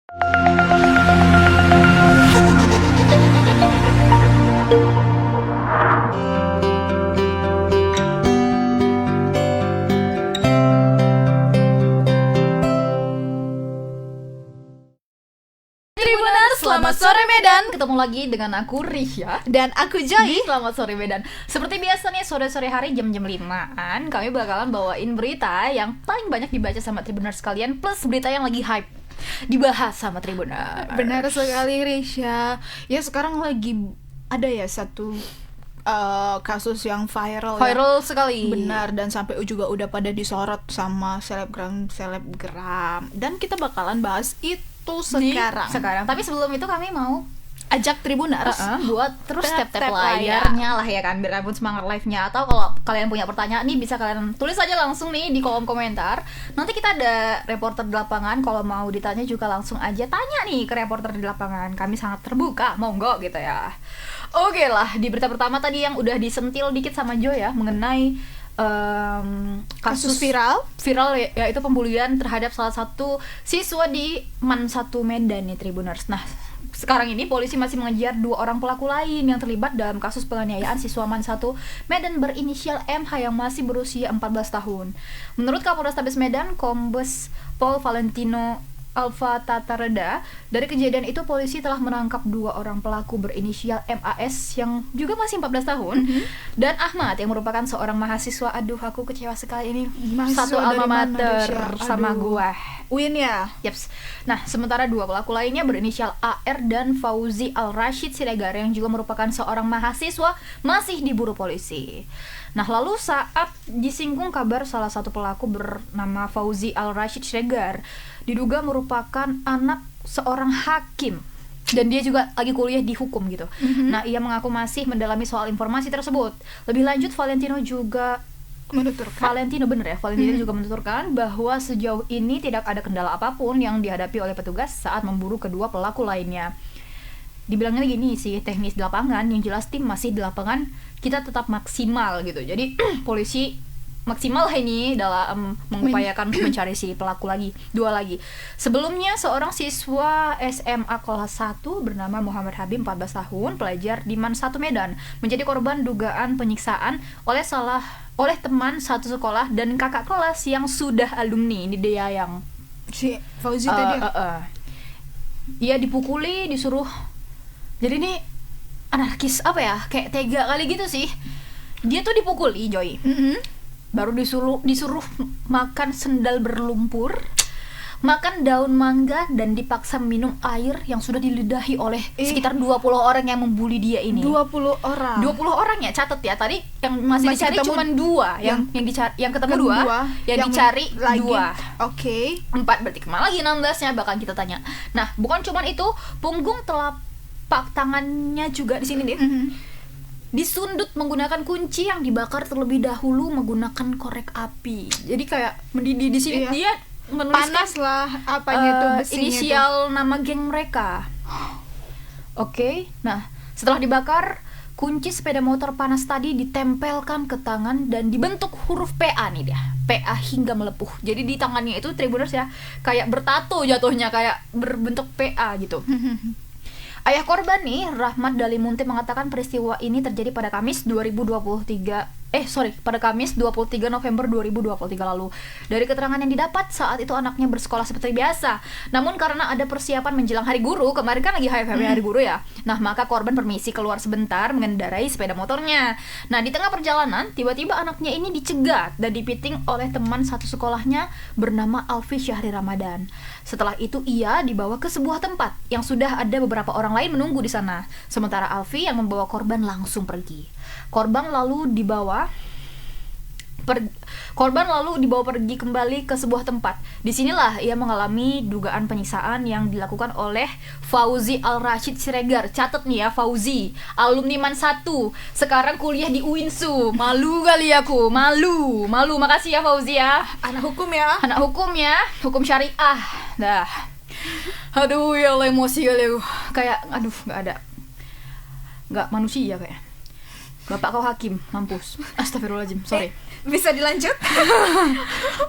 Selamat sore Medan, ketemu lagi dengan aku Risha dan aku Joy. Selamat sore Medan. Seperti biasa nih, sore-sore hari jam-jam 5-an kami bakalan bawain berita yang paling banyak dibaca sama Tribuners sekalian, plus berita yang lagi hype dibahas sama Tribuners. Benar sekali Risha. Ya sekarang lagi ada ya satu kasus yang viral sekali. Benar, dan sampai juga udah pada disorot sama selebgram dan kita bakalan bahas itu sekarang. Tapi sebelum itu kami mau ajak Tribuners buat terus tap-tap layarnya lah ya kan, biar kalian semangat live-nya. Atau kalau kalian punya pertanyaan nih, bisa kalian tulis aja langsung nih di kolom komentar. Nanti kita ada reporter di lapangan, kalau mau ditanya juga langsung aja tanya nih ke reporter di lapangan. Kami sangat terbuka, monggo gitu ya. Oke lah, di berita pertama tadi yang udah disentil dikit sama Jo ya, mengenai kasus viral yaitu pembulian terhadap salah satu siswa di MAN 1 Medan nih Tribuners. Nah, sekarang ini polisi masih mengejar 2 orang pelaku lain yang terlibat dalam kasus penganiayaan siswa MAN 1 Medan berinisial MH yang masih berusia 14 tahun. Menurut Kapolrestabes Medan, Kombes Pol Valentino Alfa Tatareda, dari kejadian itu polisi telah menangkap 2 orang pelaku berinisial MAS yang juga masih 14 tahun dan Ahmad yang merupakan seorang mahasiswa. Aduh, aku kecewa sekali ini. Satu alma mater sama gua. UIN ya? Yaps. Nah, sementara 2 pelaku lainnya berinisial AR dan Fauzi Al-Rashid Siregar yang juga merupakan seorang mahasiswa masih diburu polisi. Nah, lalu saat disinggung kabar salah satu pelaku bernama Fauzi Al-Rashid Siregar diduga merupakan anak seorang hakim dan dia juga lagi kuliah di hukum gitu. Nah, ia mengaku masih mendalami soal informasi tersebut. Lebih lanjut, Valentino juga Valentino juga menuturkan bahwa sejauh ini tidak ada kendala apapun yang dihadapi oleh petugas saat memburu kedua pelaku lainnya. Dibilangnya gini sih, teknis di lapangan, yang jelas tim masih di lapangan, kita tetap maksimal gitu. Jadi polisi maksimal lah ini dalam mengupayakan mencari si pelaku lagi, 2 lagi. Sebelumnya seorang siswa SMA kelas 1 bernama Muhammad Habib, 14 tahun, pelajar di MAN 1 Medan, menjadi korban dugaan penyiksaan oleh teman satu sekolah dan kakak kelas yang sudah alumni. Ini dia yang si Fauzi tadi. Ia dipukuli, disuruh. Jadi ini anarkis apa ya? Kayak tega kali gitu sih. Dia tuh dipukuli, Joy. Baru disuruh makan sendal berlumpur, makan daun mangga, dan dipaksa minum air yang sudah diludahi oleh sekitar 20 orang yang membuli dia ini. 20 orang ya, catat ya. Tadi yang masih dicari cuma 2, yang ketemu 2, yang dicari 2. Oke. 4 berarti kemana lagi 16-nya bakal kita tanya. Nah, bukan cuma itu, punggung telapak tangannya juga di sini deh. Disundut menggunakan kunci yang dibakar terlebih dahulu menggunakan korek api. Jadi kayak mendidih di sini. Dia menuliskan panas lah apanya tuh besinya inisial tuh. Nama geng mereka. Oke. Nah, setelah dibakar, kunci sepeda motor panas tadi ditempelkan ke tangan dan dibentuk huruf PA nih dia. PA hingga melepuh. Jadi di tangannya itu Tribuners ya, kayak bertato jatuhnya, kayak berbentuk PA gitu. Ayah korban nih, Rahmat Dalimunti, mengatakan peristiwa ini terjadi pada Kamis 23 November 2023 lalu. Dari keterangan yang didapat, saat itu anaknya bersekolah seperti biasa. Namun karena ada persiapan menjelang hari guru, kemarin kan lagi hype-hype hari guru ya. Nah, maka korban permisi keluar sebentar mengendarai sepeda motornya. Nah, di tengah perjalanan, tiba-tiba anaknya ini dicegat dan dipiting oleh teman satu sekolahnya bernama Alfi Syahri Ramadan. Setelah itu ia dibawa ke sebuah tempat yang sudah ada beberapa orang lain menunggu di sana. Sementara Alfi yang membawa korban langsung pergi. Korban lalu dibawa pergi kembali ke sebuah tempat. Disinilah ia mengalami dugaan penyiksaan yang dilakukan oleh Fauzi Al-Rashid Siregar. Catat nih ya, Fauzi, alumni MAN 1, sekarang kuliah di UINSU. Malu kali aku, malu. Makasih ya Fauzi ya. Anak hukum ya, hukum syariah. Dah. Aduh ya Allah, emosi kali aku. Kayak aduh, nggak manusia kayak. Bapak kau hakim, mampus. Astagfirullahaladzim, sorry. Bisa dilanjut?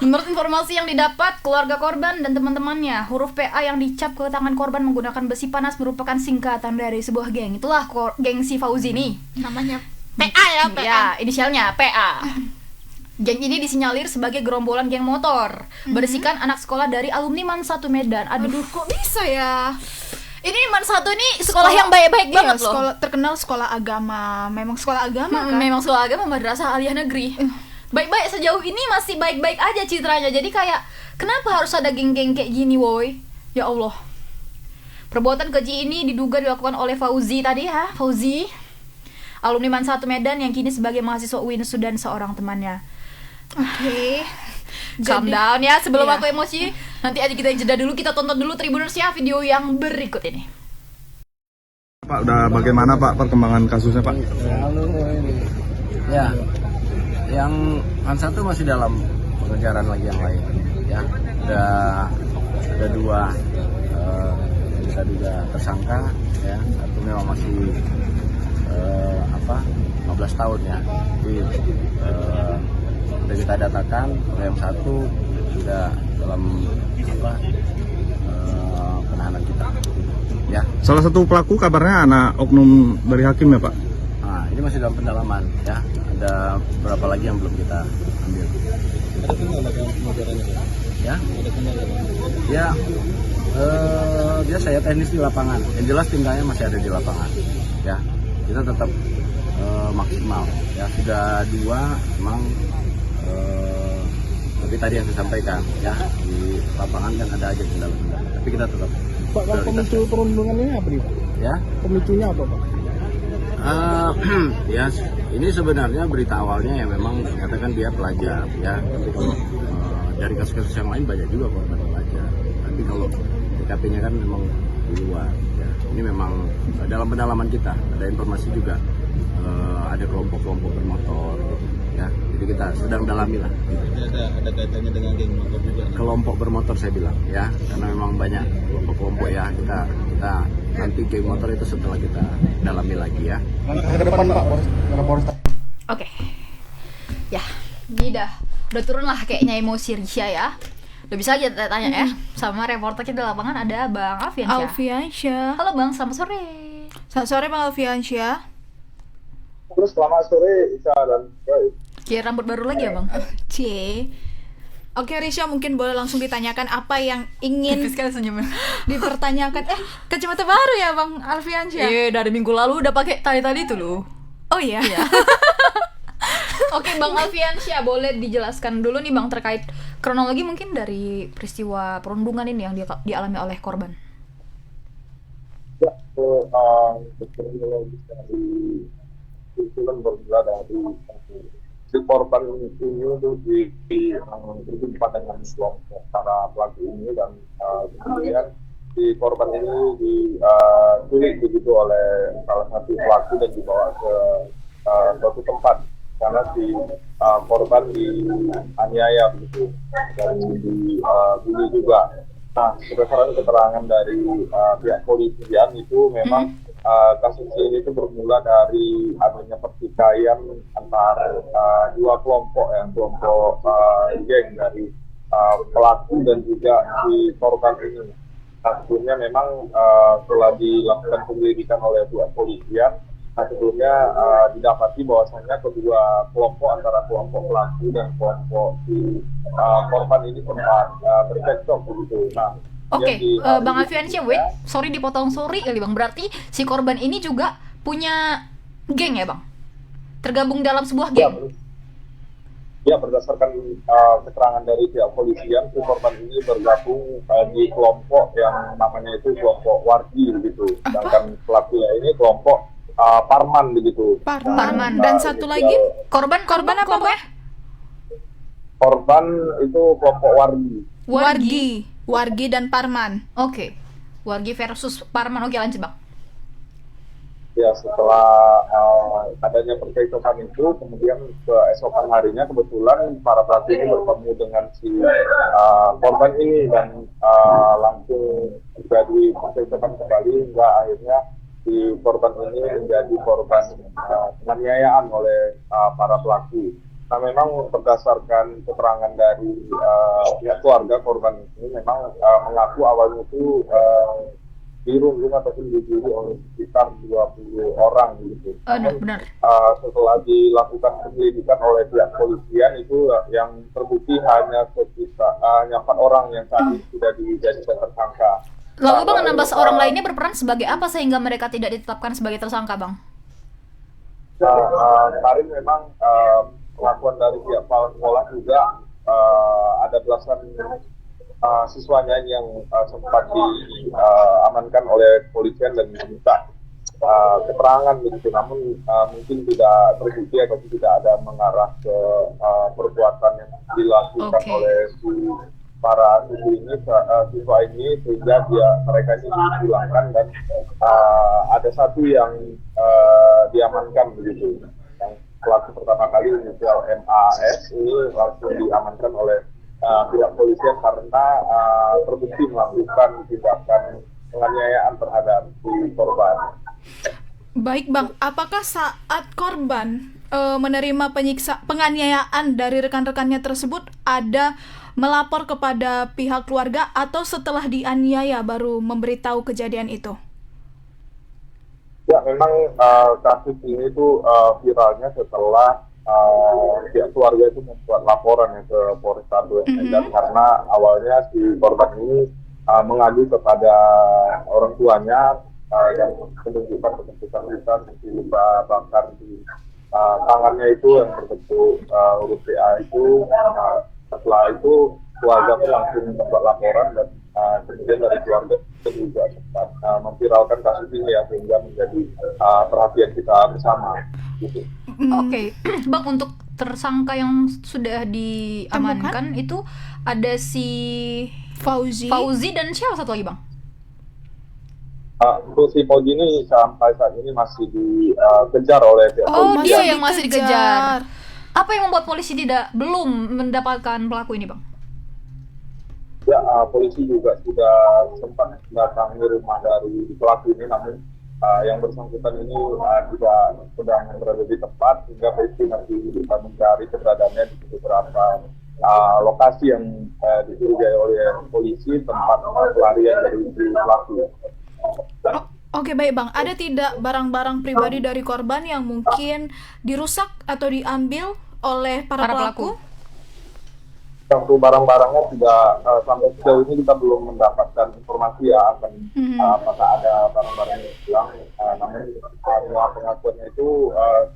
Menurut informasi yang didapat, keluarga korban dan teman-temannya, huruf PA yang dicap ke tangan korban menggunakan besi panas merupakan singkatan dari sebuah geng. Itulah geng si Fauzi nih. Namanya PA ya, PA. Ya, inisialnya PA. Geng ini disinyalir sebagai gerombolan geng motor, berisikan anak sekolah dari alumni MAN 1 Medan. Aduh, Kok bisa ya? ini MAN 1 ini sekolah yang baik-baik Iya, banget loh. sekolah terkenal sekolah agama. Memang sekolah agama kan? Memang sekolah agama madrasah aliyah negeri. Baik-baik sejauh ini masih baik-baik aja citranya. Jadi kayak kenapa harus ada geng-geng kayak gini, woi? Ya Allah. Perbuatan keji ini diduga dilakukan oleh Fauzi tadi ya, Fauzi, alumni MAN 1 Medan yang kini sebagai mahasiswa UIN dan seorang temannya. Oke. Calm down ya sebelum iya. aku emosi. Nanti aja kita jeda dulu, kita tonton dulu Tribuners ya video yang berikut ini. Pak, udah bagaimana Pak perkembangan kasusnya Pak? Ya, yang MAN 1 masih dalam pengejaran lagi yang lain. Ya, ada 2 bisa juga tersangka. Ya, satu memang masih 15 tahun ya. Jadi sudah kita datakan, yang satu sudah dalam penahanan kita. Ya. Salah satu pelaku kabarnya anak oknum dari hakim ya Pak? Nah, ini masih dalam pendalaman ya. Ada beberapa lagi yang belum kita ambil. Ada kendala pengajarannya? Ya. Ya. Biasa ya teknis di lapangan. Yang jelas tinggalnya masih ada di lapangan. Ya. Kita tetap maksimal. Ya sudah 2 memang. Tapi tadi yang saya sampaikan ya di lapangan kan ada aja kendala-kendala. Tapi kita tetap. Pak, pemicu perundungannya apa nih Pak? Ya. Pemicunya apa Pak? Ya, ini sebenarnya berita awalnya yang memang menyatakan dia pelajar ya. Tapi kalau dari kasus-kasus yang lain banyak juga korban pelajar. Tapi kalau TKP-nya kan memang di luar. Ya. Ini memang dalam pendalaman kita ada informasi juga ada kelompok-kelompok bermotor. Ya, jadi kita sedang dalami lah. Ada kaitannya dengan geng motor juga. Kelompok bermotor saya bilang ya, karena memang banyak kelompok-kelompok ya. Kita nanti geng motor itu setelah kita dalami lagi ya. Ke depan Pak, Polres. Oke. Ya, ini udah turun lah kayaknya emosi Risha ya. Udah bisa aja tanya ya sama reporter kita di lapangan ada Bang Alfiansyah. Alfiansyah. Halo Bang, selamat sore. Selamat sore Bang Alfiansyah. Terus selamat sore Isa dan Roy. Kayak rambut baru lagi ya Bang? C. Oke Risha, mungkin boleh langsung ditanyakan apa yang ingin Tipis sekali senyumnya. dipertanyakan. Kacamata baru ya Bang Alfiansyah? Iya, dari minggu lalu udah pakai tali-tali itu loh. Oh iya. Oke Bang Alfiansyah, boleh dijelaskan dulu nih Bang terkait kronologi mungkin dari peristiwa perundungan ini yang dialami oleh korban. Ya, kronologi dari itu kan bermula dari si korban ini itu berjumpa dengan kelompok para pelaku ini dan kemudian si korban ini diculik begitu oleh salah satu pelaku dan dibawa ke suatu tempat karena si korban dianiaya begitu dan dibully juga. Nah, berdasarkan keterangan dari pihak kepolisian itu memang kasus ini itu bermula dari adanya pertikaian antara 2 kelompok ya, kelompok geng dari pelaku dan juga si korban ini. Nah, sebelumnya memang telah dilakukan penyelidikan oleh pihak kepolisian. Nah, sebelumnya didapati bahwasannya kedua kelompok antara kelompok pelaku dan kelompok si korban ini sempat bercekcok begitu. Nah, Oke, Bang Alfiansyah, wait, sorry dipotong kali Bang. Berarti si korban ini juga punya geng ya Bang? Tergabung dalam sebuah geng? Ya, berdasarkan keterangan dari pihak kepolisian, si korban ini bergabung di kelompok yang namanya itu kelompok Wargi begitu. Sedangkan pelakunya ini kelompok Parman begitu. Parman. Dan satu lagi korban apa Bang? Korban itu kelompok Wargi. Wargi dan Parman. Oke. Wargi versus Parman. Oke, lanjut Bang. Ya, setelah adanya percekcokan itu, kemudian keesokan harinya kebetulan para pelaku ini bertemu dengan si korban ini dan langsung terjadi percekcokan kembali hingga akhirnya si korban ini menjadi korban penganiayaan oleh para pelaku. Nah, memang berdasarkan keterangan dari pihak keluarga korban ini memang mengaku awalnya itu dirundung ataupun diburu oleh sekitar 20 orang gitu. Benar. Setelah dilakukan penyelidikan oleh pihak polisian itu yang terbukti hanya sekitar 4 orang yang saat ini sudah dijadikan tersangka. Lalu Bang, 16 orang lainnya berperan sebagai apa sehingga mereka tidak ditetapkan sebagai tersangka, Bang? Kemarin memang pengakuan dari pihak kepala sekolah juga ada belasan siswanya yang sempat diamankan oleh polisian dan diminta keterangan begitu, namun mungkin tidak terbukti atau tidak ada mengarah ke perbuatan yang dilakukan oleh para siswa ini sehingga mereka ini dipulangkan dan ada satu yang diamankan begitu. Yang pelaku pertama kali inisial MAS ini langsung diamankan oleh pihak polisian karena terbukti melakukan tindakan penganiayaan terhadap si korban. Baik Bang, apakah saat korban menerima penganiayaan dari rekan-rekannya tersebut ada melapor kepada pihak keluarga atau setelah dianiaya baru memberitahu kejadian itu? Ya, memang kasus ini tuh viralnya setelah pihak keluarga itu membuat laporan ke Polresta Medan karena awalnya si korban ini mengadu kepada orang tuanya dan menunjukkan bekas-bekas luka bakar di tangannya itu yang berbentuk huruf PA itu. Setelah itu keluarga pun langsung membuat laporan dan kemudian dari keluarga juga sempat memviralkan kasus ini ya sehingga menjadi perhatian kita bersama. Gitu. Oke. Bang, untuk tersangka yang sudah diamankan itu ada si Fauzi dan siapa satu lagi, Bang? Untuk si Fauzi ini sampai saat ini masih dikejar oleh pihak polisi. Dia yang masih dikejar. Apa yang membuat polisi belum mendapatkan pelaku ini, Bang? Ya, polisi juga sudah sempat mendatangi rumah dari pelaku ini, namun yang bersangkutan ini tidak sedang berada di tempat sehingga polisi masih bisa mencari keberadaannya di beberapa lokasi yang dicurigai oleh polisi tempat pelarian dari pelaku. Oke, baik Bang. Ada tidak barang-barang pribadi dari korban yang mungkin dirusak atau diambil oleh para pelaku? Untuk barang-barangnya tidak sampai sejauh ini kita belum mendapatkan informasi ya akan apakah ada barang-barang yang hilang. Namun semua pengakuannya itu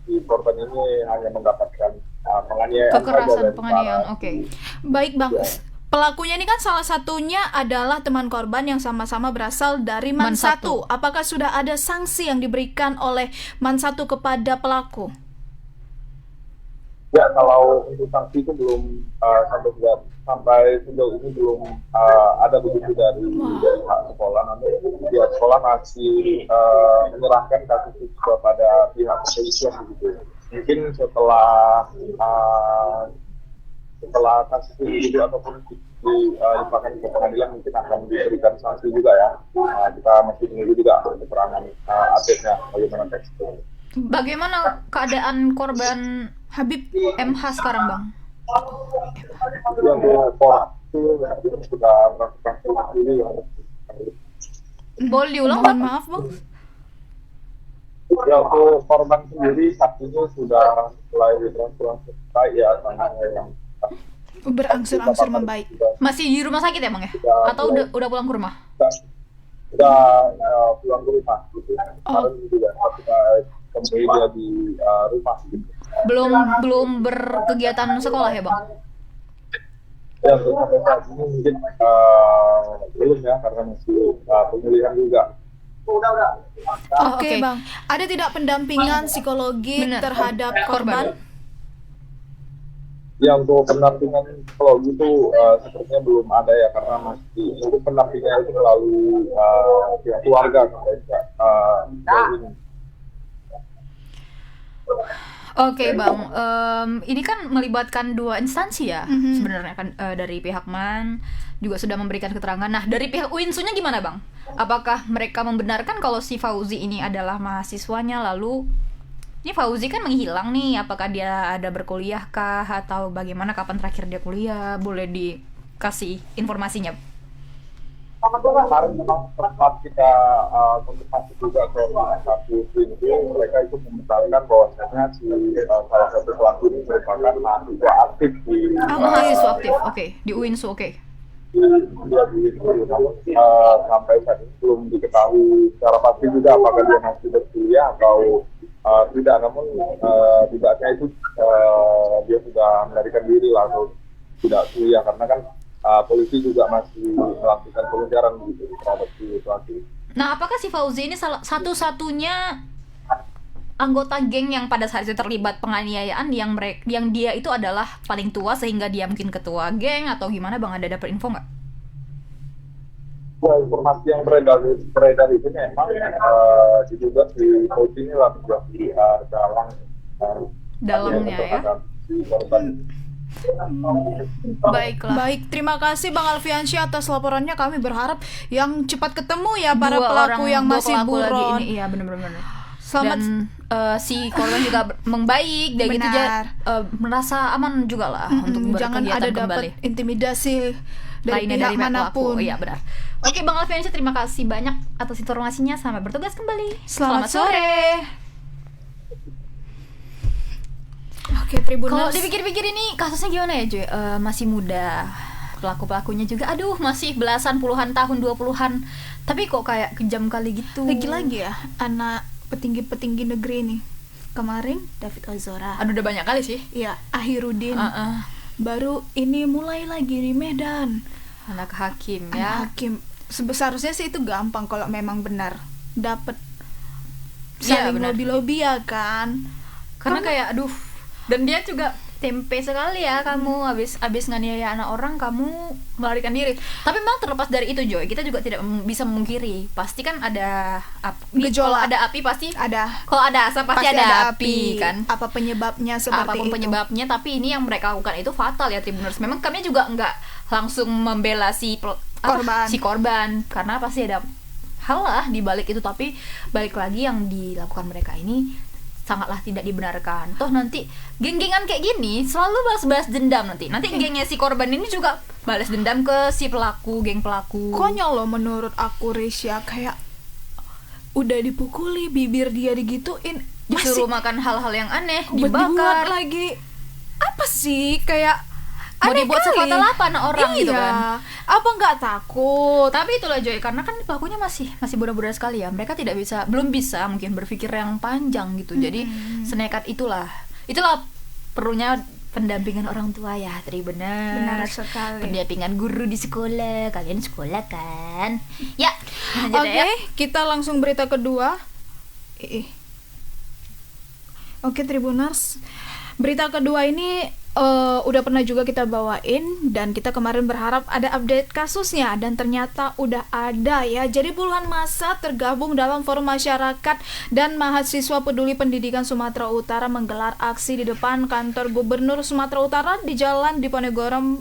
si korban ini hanya mendapatkan penganiayaan. Kekerasan penganiayaan, oke. Baik Bang. Pelakunya ini kan salah satunya adalah teman korban yang sama-sama berasal dari MAN 1. Apakah sudah ada sanksi yang diberikan oleh MAN 1 kepada pelaku? Ya, kalau untuk sanksi itu belum sampai sejauh ini belum ada begitu dari pihak sekolah. Namun pihak sekolah masih menyerahkan kasus itu kepada pihak kepolisian begitu. Mungkin setelah kasus ini gitu ataupun dilimpahkan ke pengadilan mungkin akan diberikan sanksi juga ya. Kita masih menunggu juga keterangan update-nya bagaimana tekstur. Bagaimana keadaan korban Habib MH sekarang, Bang? Yang itu sudah melakukan ini ya. Boleh diulang, Bang? Maaf, Bang. Ya, untuk korban sendiri saat ini sudah mulai selesai ya tangannya yang berangsur-angsur membaik. Masih di rumah sakit ya, Bang ya? Atau udah pulang ke rumah? Sudah pulang ke rumah gitu. Kemarin juga kita kembali dia di rumah gitu. Belum berkegiatan sekolah ya, Bang? Ya, untuk sampai saat ini mungkin belum ya karena masih pemulihan juga. Oke, Bang. Ada tidak pendampingan psikologi terhadap korban? Ya, untuk pendampingan psikologi itu sepertinya belum ada ya karena masih untuk pendampingan itu melalui pihak keluarga ini. Oke Bang, ini kan melibatkan dua instansi ya sebenarnya kan, dari pihak MAN juga sudah memberikan keterangan. Nah dari pihak UINSU-nya gimana Bang? Apakah mereka membenarkan kalau si Fauzi ini adalah mahasiswanya, lalu ini Fauzi kan menghilang nih, apakah dia ada berkuliah kah atau bagaimana, kapan terakhir dia kuliah? Boleh dikasih informasinya? Kemarin memang sempat kita konfirmasi juga ke satu pintu, mereka itu membenarkan bahwasanya si salah satu pelaku ini merupakan mahasiswa aktif di Mahasiswa aktif, oke. Di UINSU, oke. dia di namun sampai saat ini belum diketahui secara pasti juga apakah dia masih berkuliah atau tidak, namun tidaknya itu dia sudah melarikan diri lah atau tidak kuliah, karena kan polisi juga masih melakukan pengejaran gitu terhadap si pelaku. Nah, apakah si Fauzi ini satu-satunya anggota geng yang pada saat itu terlibat penganiayaan yang dia itu adalah paling tua sehingga dia mungkin ketua geng atau gimana Bang? Ada dapat info nggak? Ya, informasi yang beredar itu memang diduga si Fauzi ini lah menjadi Dalangnya ya. Baiklah. Baik, terima kasih Bang Alfiansyah atas laporannya. Kami berharap yang cepat ketemu ya para pelaku yang masih buron. Iya, benar-benar. Selamat. Dan si korban juga membaik dan gitu aja, merasa aman juga lah untuk jangan ada berkegiatan kembali. dapat intimidasi dari Lainnya pihak dari manapun. Iya benar. Oke Bang Alfiansyah, terima kasih banyak atas informasinya. Selamat bertugas kembali. Selamat sore. Oke, Tribuners. Kalau dipikir-pikir ini kasusnya gimana ya Joy? Masih muda, pelaku-pelakunya juga aduh masih belasan, puluhan tahun, 20-an. Tapi kok kayak kejam kali gitu. Lagi-lagi ya anak petinggi-petinggi negeri ini. Kemarin David Ozora. Aduh udah banyak kali sih. Iya, Ahirudin. Baru ini mulai lagi di Medan. Anak hakim Anak ya. hakim. Seharusnya sih itu gampang kalau memang benar dapat Iya, saling benar. lobby-lobby ya kan. Karena kayak aduh, dan dia juga tempe sekali ya, kamu abis nganiaya anak orang kamu melarikan diri. Tapi memang terlepas dari itu Joy, kita juga tidak bisa memungkiri pasti kan ada Gejolak. kalau ada api pasti Ada. kalau ada asap pasti ada api kan. Apa penyebabnya seperti Apapun itu. penyebabnya, tapi ini yang mereka lakukan itu fatal ya Tribuners. Memang kami juga nggak langsung membela korban karena pasti ada hal lah di balik itu, tapi balik lagi yang dilakukan mereka ini sangatlah tidak dibenarkan. Toh nanti geng-gengan kayak gini selalu balas-balas dendam nanti gengnya si korban ini juga balas dendam ke si pelaku, geng pelaku. Konyol loh menurut aku Risha, kayak udah dipukuli, bibir dia digituin, disuruh makan hal-hal yang aneh, dibuat dibakar lagi. Apa sih, kayak mau aneh dibuat kali. sefatal apa anak orang gitu kan. Apa nggak takut? Tapi itulah Joy, karena kan pelakunya masih muda-muda sekali ya. Mereka belum bisa mungkin berpikir yang panjang gitu. Jadi senekat itulah perlunya pendampingan orang tua ya, Benar sekali. Pendampingan guru di sekolah. Kalian sekolah kan? Ya, lanjut Oke, ya. kita langsung berita kedua. Oke, Tribuners. Berita kedua ini udah pernah juga kita bawain, dan kita kemarin berharap ada update kasusnya, dan ternyata udah ada ya. Jadi puluhan massa tergabung dalam Forum Masyarakat dan Mahasiswa Peduli Pendidikan Sumatera Utara menggelar aksi di depan kantor Gubernur Sumatera Utara di Jalan Diponegoro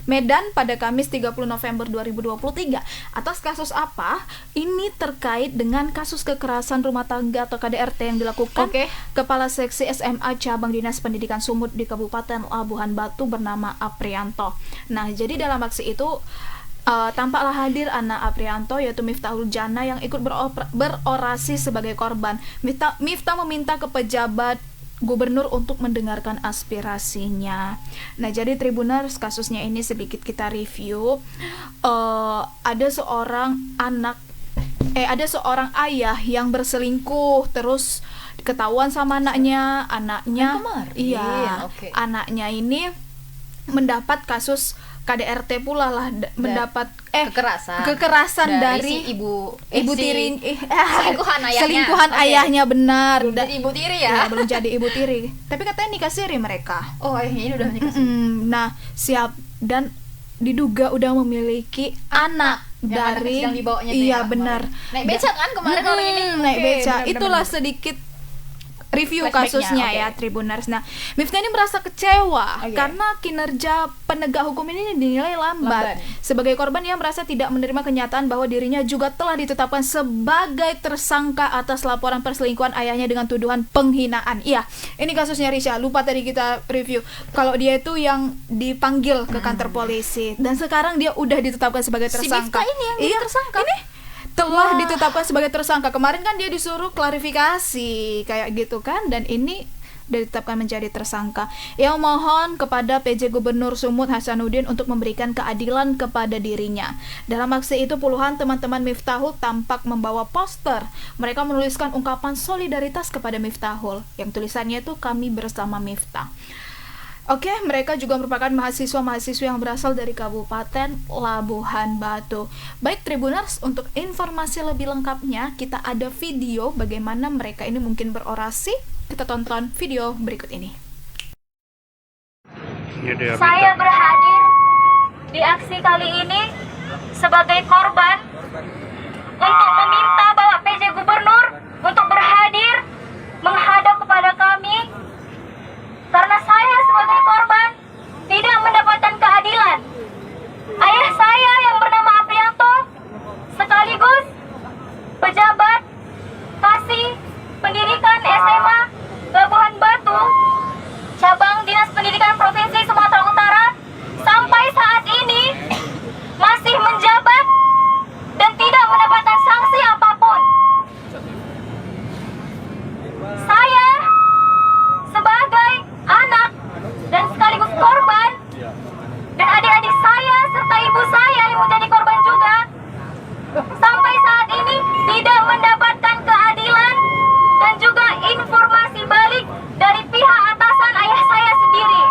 Medan pada Kamis 30 November 2023. Atas kasus apa? Ini terkait dengan kasus kekerasan rumah tangga atau KDRT yang dilakukan Kepala Seksi SMA Cabang Dinas Pendidikan Sumut di Kabupaten Labuhan Batu bernama Aprianto. Nah, jadi dalam aksi itu tampaklah hadir anak Aprianto, yaitu Miftahul Jana, yang ikut berorasi sebagai korban. Miftah meminta ke pejabat gubernur untuk mendengarkan aspirasinya. Nah, jadi Tribuners, kasusnya ini sedikit kita review. Ada seorang ayah yang berselingkuh, terus ketahuan sama anaknya Kemarin. Anaknya ini mendapat kasus KDRT pula lah, mendapat kekerasan dari si ibu tiri, selingkuhan ayahnya, benar. Belum jadi ibu tiri ya? Belum jadi ibu tiri, tapi katanya nikah siri mereka. Oh, ayahnya ini udah nikah siri. Nah, dan diduga udah memiliki anak dari yang dibawanya iya benar. Naik beca kan kemarin orang ini. Naik beca. Bener, Itulah bener. sedikit review Flashback-nya, kasusnya oke. ya Tribuners. Nah, Miftah ini merasa kecewa Oke. karena kinerja penegak hukum ini dinilai lambat. Lambat. Sebagai korban, ia merasa tidak menerima kenyataan bahwa dirinya juga telah ditetapkan sebagai tersangka atas laporan perselingkuhan ayahnya dengan tuduhan penghinaan. Iya, ini kasusnya Risha. Lupa tadi kita review. Kalau dia itu yang dipanggil ke kantor polisi dan sekarang dia udah ditetapkan sebagai Si tersangka. Miftah ini yang Iya, tersangka. Ini telah ditetapkan sebagai tersangka. Kemarin kan dia disuruh klarifikasi kayak gitu kan, dan ini udah ditetapkan menjadi tersangka. Ia mohon kepada PJ Gubernur Sumut Hasanuddin untuk memberikan keadilan kepada dirinya. Dalam aksi itu puluhan teman-teman Miftahul tampak membawa poster. Mereka menuliskan ungkapan solidaritas kepada Miftahul yang tulisannya itu kami bersama Miftah. Oke, mereka juga merupakan mahasiswa-mahasiswa yang berasal dari Kabupaten Labuhan Batu. Baik Tribuners, untuk informasi lebih lengkapnya, kita ada video bagaimana mereka ini mungkin berorasi. Kita tonton video berikut ini. Saya berhadir di aksi kali ini sebagai korban untuk meminta Bapak PJ Gubernur untuk berhadir menghadap kepada kami karena saya sebagai korban tidak mendapatkan keadilan. Ayah saya yang bernama Aprianto sekaligus pejabat Kasih Pendidikan SMA Labuhan Batu Cabang Dinas Pendidikan Provinsi Sumatera Utara sampai saat ini masih menjabat dan tidak mendapatkan sanksi apapun. Saya sebagai anak dan sekaligus korban dan adik-adik saya serta ibu saya yang menjadi korban juga sampai saat ini tidak mendapatkan keadilan dan juga informasi balik dari pihak atasan ayah saya sendiri.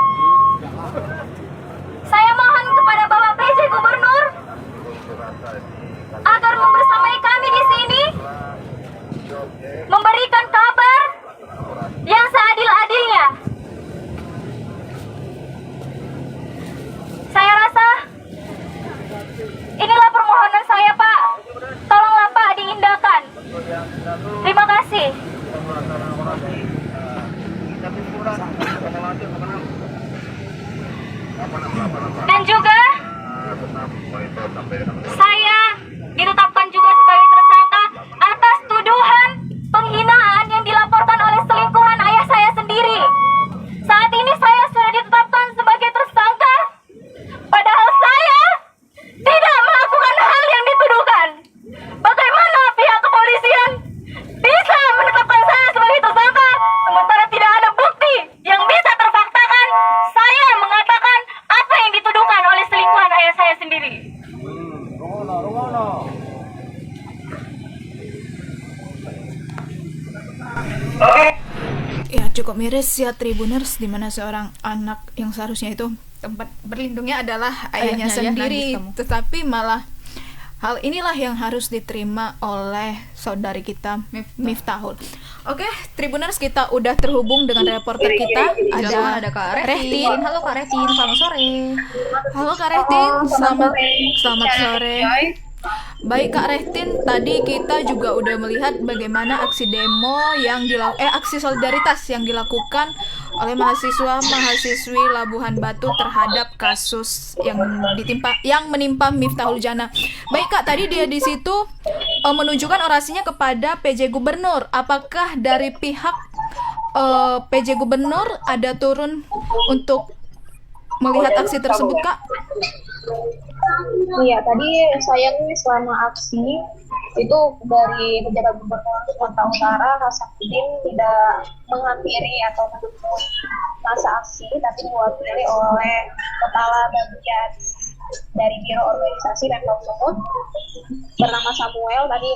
Saya mohon kepada Bapak PJ Gubernur agar membersamai kami di sini, memberikan kabar yang seadil-adilnya. Saya rasa inilah permohonan saya, Pak. Tolonglah Pak diindahkan. Terima kasih. Dan juga saya ditetapkan juga sebagai tersangka atas tuduhan penghinaan yang dilaporkan oleh selingkuhan ayah saya sendiri. Saat ini saya sudah ditetapkan sebagai tersangka, padahal saya tidak melakukan hal yang dituduhkan. Bagaimana pihak kepolisian bisa menetapkan saya sebagai tersangka sementara tidak ada bukti yang bisa terfaktakan saya mengatakan apa yang dituduhkan oleh selingkuhan ayah saya sendiri. Ya, cukup miris ya Tribuners, di mana seorang anak yang seharusnya itu tempat berlindungnya adalah ayahnya Ayahnya ya, sendiri, nangis kamu. tetapi malah hal inilah yang harus diterima oleh saudari kita Miftahul. Oke, Tribuners, kita udah terhubung dengan reporter kita. Ada Kak Retin. Halo Kak Retin, selamat sore. Halo Kak Retin, selamat sore. Baik Kak Retin, tadi kita juga udah melihat bagaimana aksi demo yang aksi solidaritas yang dilakukan oleh mahasiswa-mahasiswi Labuhan Batu terhadap kasus yang menimpa Miftahul Jana. Baik Kak, tadi dia di situ menunjukkan orasinya kepada PJ Gubernur. Apakah dari pihak PJ Gubernur ada turun untuk melihat aksi tersebut, Kak? Iya, tadi saya nih selama aksi itu dari pejabat gubernur Sumatera Utara Hasanuddin tidak menghampiri atau menemui masa aksi, tapi diwakili oleh kepala bagian dari Biro Organisasi Pemkab Sumut bernama Samuel. Tadi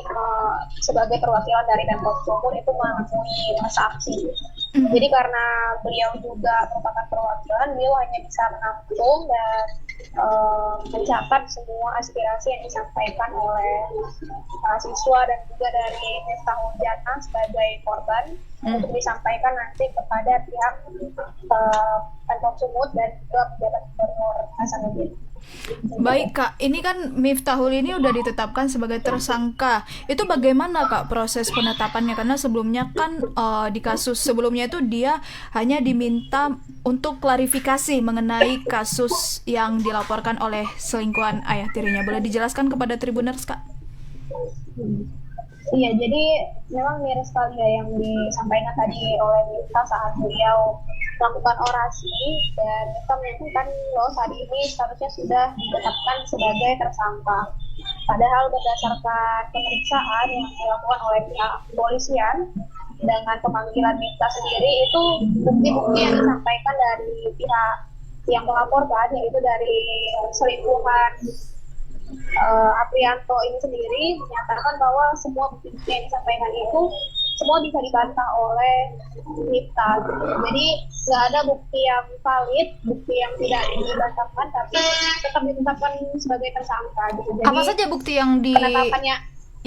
sebagai perwakilan dari Pemkab Sumut itu menemui masa aksi. Jadi karena beliau juga merupakan perwakilan, beliau hanya bisa menampung dan mencatat semua aspirasi yang disampaikan oleh mahasiswa dan juga dari Miftahul Jana sebagai korban untuk disampaikan nanti kepada pihak Pemkab Sumut dan juga pejabat gubernur Hasanuddin. Baik Kak, ini kan Miftahul ini udah ditetapkan sebagai tersangka. Itu bagaimana Kak proses penetapannya? Karena sebelumnya kan di kasus sebelumnya itu dia hanya diminta untuk klarifikasi mengenai kasus yang dilaporkan oleh selingkuhan ayah tirinya. Boleh dijelaskan kepada Tribuners Kak? Iya, jadi memang mirip sekali ya yang disampaikan tadi oleh Mifta saat beliau melakukan orasi, dan Mifta menyatakan bahwa saat ini statusnya sudah ditetapkan sebagai tersangka. Padahal berdasarkan pemeriksaan yang dilakukan oleh pihak kepolisian dengan pemanggilan Mifta sendiri, itu bukti-bukti yang disampaikan dari pihak yang melaporkan, yaitu dari selingkuhan Aprianto ini sendiri menyatakan bahwa semua bukti yang disampaikan itu semua bisa dibantah oleh Mifta. Jadi nggak ada bukti yang valid, bukti yang tidak dibantahkan, tapi tetap ditetapkan sebagai tersangka. Gitu. Jadi, apa saja bukti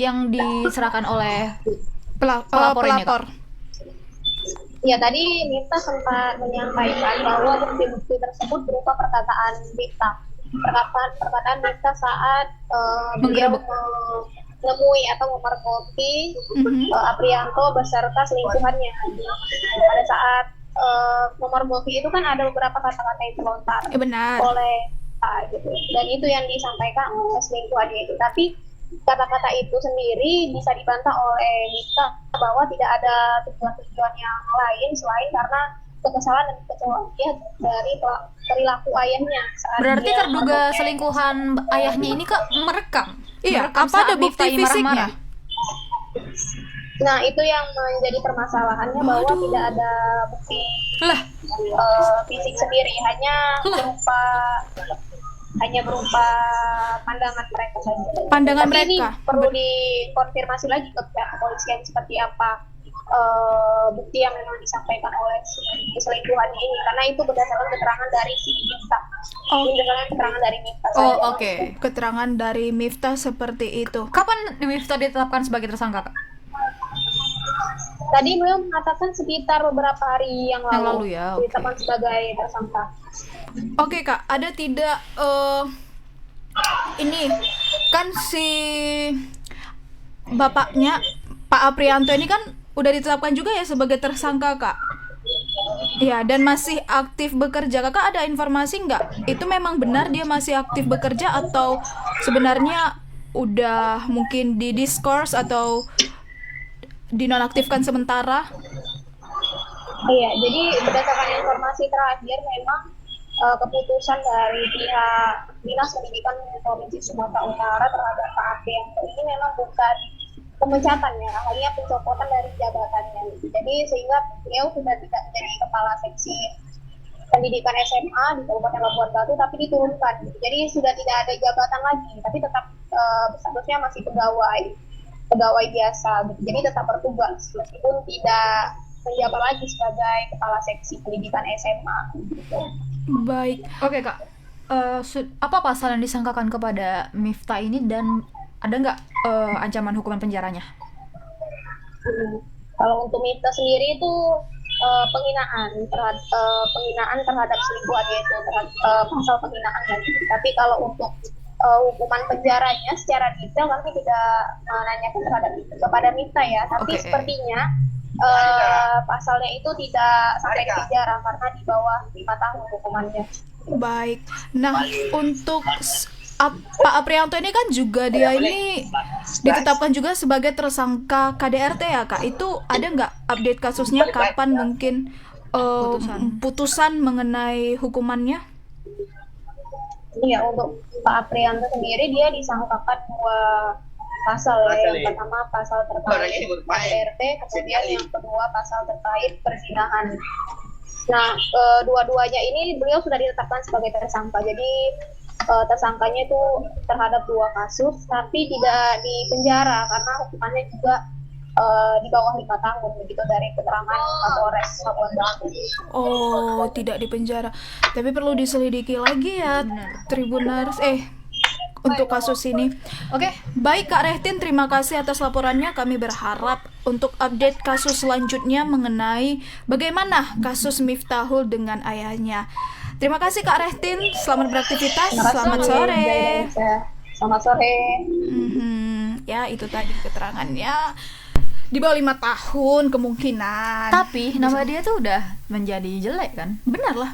yang diserahkan oleh pelapor ini, Kak? Ya, tadi Mifta sempat menyampaikan bahwa bukti-bukti tersebut berupa perkataan Mifta. Perkataan Mifta saat beliau menemui atau memergoki Aprianto beserta selingkuhannya. Pada saat memergoki itu kan ada beberapa kata-kata yang terlontar oleh gitu. Dan itu yang disampaikan oleh selingkuhannya itu. Tapi kata-kata itu sendiri bisa dibantah oleh Mifta bahwa tidak ada tujuan-tujuan yang lain selain karena kekesalan dan kekecewaan dia dari perilaku ayahnya. Berarti terduga selingkuhan ayahnya ini Kak merekam? Iya, apa ada bukti fisiknya? Nah, itu yang menjadi permasalahannya, bahwa tidak ada bukti fisik sendiri, hanya berupa pandangan mereka saja. Pandangan Tapi mereka. Ini perlu dikonfirmasi lagi ke pihak kepolisian seperti apa bukti yang memang disampaikan oleh si selingkuhannya ini, karena itu berdasarkan keterangan dari si Mifta. Ini berdasarkan keterangan dari Mifta. Oke. Keterangan dari Mifta seperti itu. Kapan Mifta ditetapkan sebagai tersangka, Kak? Tadi beliau mengatakan sekitar beberapa hari yang lalu ya. ditetapkan sebagai tersangka. Oke Kak, ada tidak ini kan si bapaknya Pak Aprianto ini kan udah ditetapkan juga ya sebagai tersangka Kak. Ya, dan masih aktif bekerja. Kakak ada informasi nggak? Itu memang benar dia masih aktif bekerja atau sebenarnya udah mungkin di diskors atau dinonaktifkan sementara? Iya, jadi berdasarkan informasi terakhir memang keputusan dari pihak Dinas Pendidikan Provinsi Sumatera Utara terhadap Pak Aprianto ini memang bukan pemecatan ya, hanya pencopotan dari jabatannya. Jadi sehingga beliau sudah tidak menjadi kepala seksi pendidikan SMA di Kabupaten Labuan Batu, tapi diturunkan. Jadi sudah tidak ada jabatan lagi, tapi tetap statusnya masih pegawai biasa. Jadi tetap bertugas meskipun tidak menjabat lagi sebagai kepala seksi pendidikan SMA. Baik. Oke Kak, apa pasal yang disangkakan kepada Mifta ini dan ada nggak ancaman hukuman penjaranya? Kalau untuk Mifta sendiri itu penghinaan terhadap selingkuhan, yaitu pasal penghinaan. Tapi kalau untuk hukuman penjaranya secara detail kami tidak menanyakan kepada Mifta ya. Tapi sepertinya pasalnya itu tidak sampai di penjara karena di bawah 5 tahun hukumannya. Baik. Nah, untuk Pak Aprianto ini kan juga dia ini ditetapkan juga sebagai tersangka KDRT ya Kak. Itu ada nggak update kasusnya, kapan mungkin putusan mengenai hukumannya? Iya, untuk Pak Aprianto sendiri dia disangkakan 2 pasal ya. Yang pertama pasal terkait KDRT, kemudian yang kedua pasal terkait perzinahan. Nah, dua-duanya ini beliau sudah ditetapkan sebagai tersangka. Jadi tersangkanya itu terhadap 2 kasus, tapi tidak di penjara karena hukumannya juga di bawah 5 tahun begitu dari keterangan Kapolres Labuan Batu. Oh, tidak di penjara. Tapi perlu diselidiki lagi ya, Tribuners. Untuk kasus ini. Oke, baik Kak Rehtin, terima kasih atas laporannya. Kami berharap untuk update kasus selanjutnya mengenai bagaimana kasus Miftahul dengan ayahnya. Terima kasih Kak Rehtin, selamat beraktivitas, Terima kasih, selamat sore. Jaya Indonesia. Selamat sore. Ya itu tadi keterangannya, di bawah 5 tahun kemungkinan. Tapi nama dia tuh udah menjadi jelek kan? Benar lah.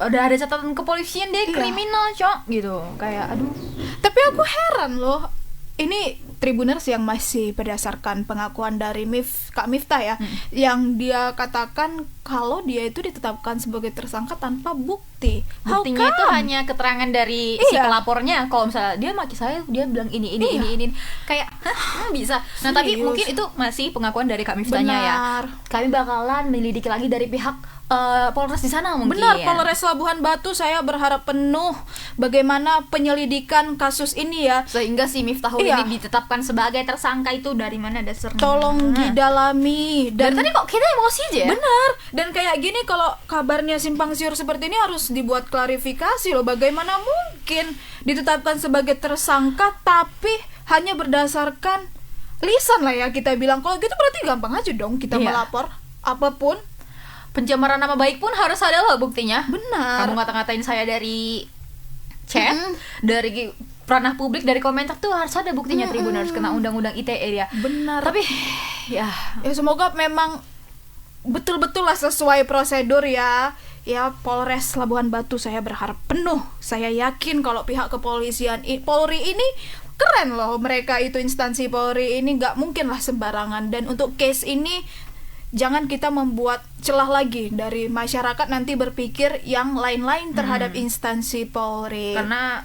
Udah ada catatan kepolisian dia Iya. kriminal, Cok, gitu. Kayak aduh. Tapi aku heran loh, ini Tribuners yang masih berdasarkan pengakuan dari Kak Miftah ya, yang dia katakan kalau dia itu ditetapkan sebagai tersangka tanpa bukti. How Buktinya itu come? hanya keterangan dari si Iya. pelapornya. Kalau misalnya dia maki saya, dia bilang ini Iya. kayak bisa. Nah, tapi Serius. mungkin itu masih pengakuan dari Kak Miftahnya ya. Benar. Kami bakalan menyelidiki lagi dari pihak Polres di sana mungkin. Benar, Polres Labuhan Batu, saya berharap penuh bagaimana penyelidikan kasus ini ya. Sehingga si Miftah Iya. ini ditetapkan sebagai tersangka itu dari mana dasarnya? Tolong didalami. Dan Dan tadi kok kita emosi aja ya? benar. Dan kayak gini kalau kabarnya simpang siur seperti ini harus dibuat klarifikasi loh. Bagaimana mungkin ditetapkan sebagai tersangka tapi hanya berdasarkan lisan lah ya kita bilang. Kalau gitu berarti gampang aja dong kita Iya. melapor apapun. Pencemaran nama baik pun harus ada loh buktinya. Benar. Kamu ngata-ngatain saya dari chat, dari ranah publik, dari komentar tuh harus ada buktinya. Tribuners kena undang-undang ITE ya. Benar. Tapi ya Ya semoga memang betul-betul lah sesuai prosedur ya. Ya Polres Labuhan Batu saya berharap penuh. Saya yakin kalau pihak kepolisian Polri ini keren loh, mereka itu instansi Polri ini nggak mungkin lah sembarangan. Dan untuk case ini jangan kita membuat celah lagi dari masyarakat nanti berpikir yang lain-lain terhadap instansi Polri. karena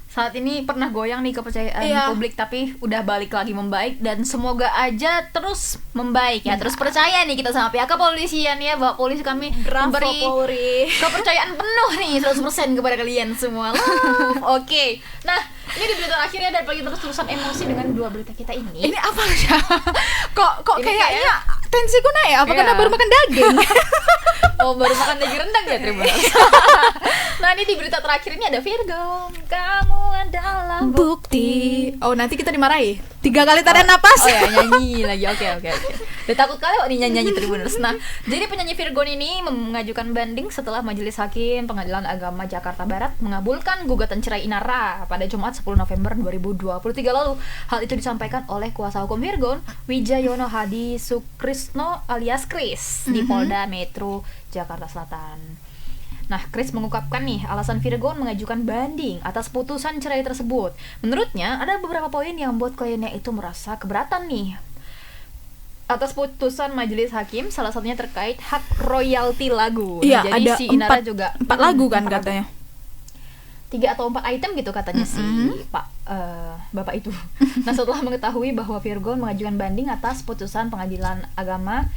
saat ini pernah goyang nih kepercayaan Iya. publik, tapi udah balik lagi membaik dan semoga aja terus membaik ya. Terus percaya nih kita sama pihak kepolisian ya, bahwa polisi kami Bravo memberi Polri. kepercayaan penuh nih 100% kepada kalian semua. Love. Oke. Nah, ini di berita akhirnya daripada terus-terusan emosi dengan dua berita kita ini. Ini apa ya? kok Ini kayaknya tensiku naik? Apa Iya. karena baru makan daging? Oh, baru makan daging rendang ya, Tribuners. Nah, ini di berita terakhir ini ada Virgo. Kamu adalah Bukti. Oh, nanti kita dimarahi. 3 kali tarik napas. Oh ya, nyanyi lagi. Oke. Udah takut kali kok nih nyanyi Tribuners. Nah, jadi penyanyi Virgon ini mengajukan banding setelah Majelis Hakim Pengadilan Agama Jakarta Barat mengabulkan gugatan cerai Inara pada Jumat 10 November 2023 lalu. Hal itu disampaikan oleh kuasa hukum Virgon, Wijayono Hadi Sukrisno alias Kris di Polda Metro Jakarta Selatan. Nah, Kris mengungkapkan nih alasan Virgon mengajukan banding atas putusan cerai tersebut. Menurutnya, ada beberapa poin yang membuat kliennya itu merasa keberatan nih atas putusan majelis hakim, salah satunya terkait hak royalti lagu. Iya, Jadi ada si Inara 4 juga lagu kan 4 lagu. katanya. 3 atau 4 item gitu katanya si bapak itu. Nah, setelah mengetahui bahwa Virgon mengajukan banding atas putusan pengadilan agama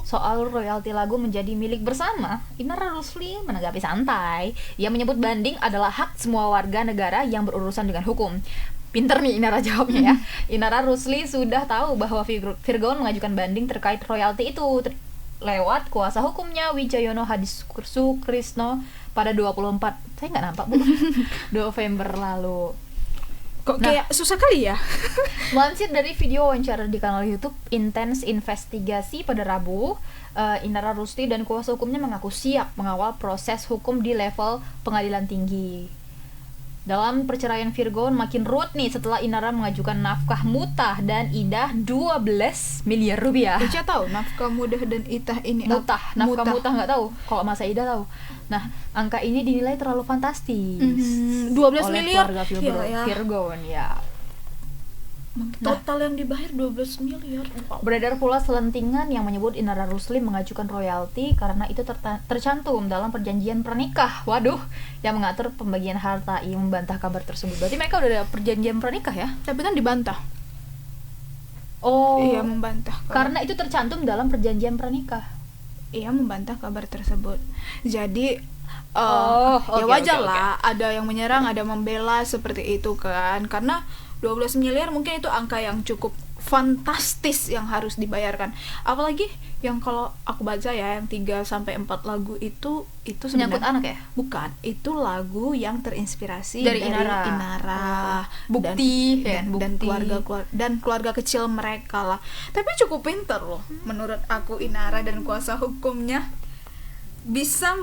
soal royalti lagu menjadi milik bersama, Inara Rusli menanggapi santai. Ia menyebut banding adalah hak semua warga negara yang berurusan dengan hukum. Pinter nih Inara jawabnya ya. Inara Rusli sudah tahu bahwa Virgon mengajukan banding terkait royalti itu lewat kuasa hukumnya Wijayono Hadi Sukrisno pada 24, saya nggak nampak Bu, November lalu. Kok Nah. kayak susah kali ya? Melansir dari video wawancara di kanal YouTube Intens Investigasi pada Rabu, Inara Rusli dan kuasa hukumnya mengaku siap mengawal proses hukum di level pengadilan tinggi. Dalam perceraian Virgon makin ruwet nih setelah Inara mengajukan nafkah mutah dan idah 12 miliar rupiah. Ica tahu nafkah mudah dan itah ini Nafkah mutah nggak tahu, kalau masa idah tahu. Nah, angka ini dinilai terlalu fantastis. 12 oleh miliar. keluarga Ya. Virgon ya. Total yang dibayar 12 miliar. Wow. Beredar pula selentingan yang menyebut Inara Rusli mengajukan royalti karena itu tercantum dalam perjanjian pernikah. Waduh, yang mengatur pembagian harta. Ia membantah kabar tersebut. Berarti mereka udah ada perjanjian pernikah ya? Tapi kan dibantah. Oh, Iya membantah. karena itu tercantum dalam perjanjian pernikah. Ia membantah kabar tersebut. Jadi Oh, ya oke, wajar oke, lah ada yang menyerang, ada membela seperti itu kan. Karena 12 miliar mungkin itu angka yang cukup fantastis yang harus dibayarkan. Apalagi yang kalau aku baca ya yang 3 sampai 4 lagu itu Menyangkut sebenarnya anak ya? bukan, itu lagu yang terinspirasi Dari Inara. Inara. Bukti, dan bukti. keluarga kecil mereka lah. Tapi cukup pinter loh menurut aku Inara dan kuasa hukumnya. bisa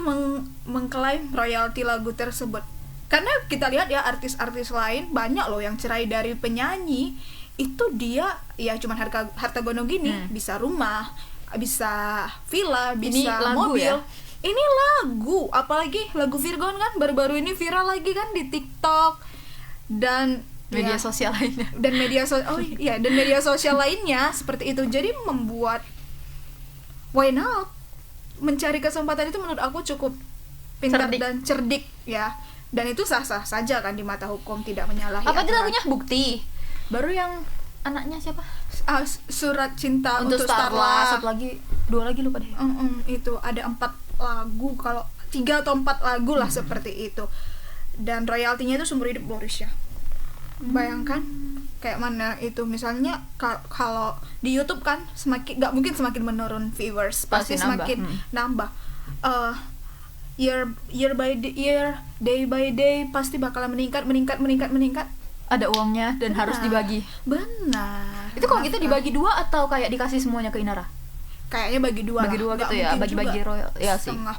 mengklaim royalti lagu tersebut. Karena kita lihat ya artis-artis lain banyak loh yang cerai dari penyanyi, itu dia ya cuman harta gono gini, bisa rumah, bisa villa, bisa lagu mobil. ya? Ini lagu, apalagi lagu Virgon kan baru-baru ini viral lagi kan di TikTok dan Media ya, sosial lainnya. dan media sosial lainnya seperti itu. Jadi membuat why not mencari kesempatan itu menurut aku cukup pintar Cerdik. dan cerdik ya. Dan itu sah-sah saja kan di mata hukum, tidak menyalahi Apa aturan. lagunya Bukti? Baru yang anaknya siapa? Surat cinta untuk Starla. Starla. Satu lagi, 2 lagi lupa deh. Itu ada 4 lagu, kalau 3 atau 4 lagu lah seperti itu. Dan royaltinya itu seumur hidup Boris ya. Bayangkan kayak mana itu, misalnya kalau di YouTube kan semakin nggak mungkin semakin menurun viewers, pasti Pasti nambah. semakin nambah. Year by year, day by day pasti bakalan meningkat. Ada uangnya dan harus dibagi. Benar. Itu kalau gitu dibagi 2 atau kayak dikasih semuanya ke Inara? Kayaknya bagi 2 Bagi 2 gitu ya, bagi-bagi royal. Ya sih. setengah.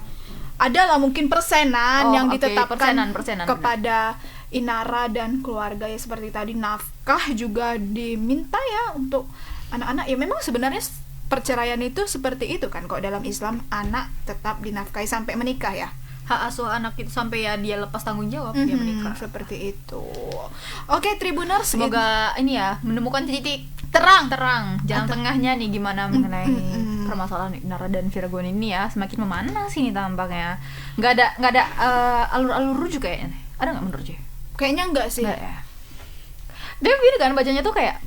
Ada lah mungkin persenan Oh, yang oke, ditetapkan persenan, kepada Inara dan keluarga ya, seperti tadi nafkah juga diminta ya untuk anak-anak. Ya memang sebenarnya perceraian itu seperti itu kan, kok dalam Islam anak tetap dinafkahi sampai menikah ya. Hak asuh anak itu sampai ya dia lepas tanggung jawab dia menikah. Seperti itu. Oke, Tribuners, Semoga ini ya menemukan titik terang jalan tengahnya nih gimana mengenai permasalahan Inara dan Virgon ini ya, semakin memanas ini tampaknya. Nggak ada alur-alur juga ya. Ada nggak menurut Jay? kayaknya enggak sih. Nggak ya. Dia gini kan bacanya tuh kayak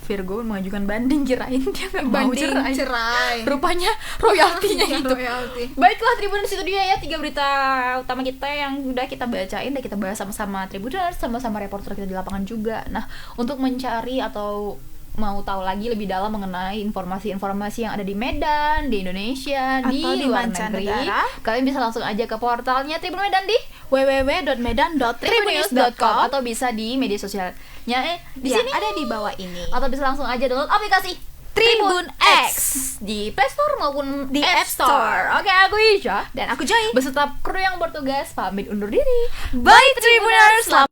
Virgo mengajukan banding, kirain dia nggak mau Banding cerai. Rupanya royaltinya itu. Royalti. Baiklah Tribuners, itu dia ya 3 berita utama kita yang udah kita bacain dan kita bahas sama-sama Tribuners, sama-sama reporter kita di lapangan juga. Nah, untuk mencari atau mau tahu lagi lebih dalam mengenai informasi-informasi yang ada di Medan, di Indonesia, Atau di di luar negeri, mancanegara, kalian bisa langsung aja ke portalnya Tribun Medan di www.medan.tribunnews.com atau bisa di media sosialnya di Ya, sini ada di bawah ini. atau bisa langsung aja download aplikasi Tribun X di Play Store maupun di App App Store. Oke, aku Isha Dan aku Joy. beserta kru yang bertugas pamit undur diri. Bye Tribuners.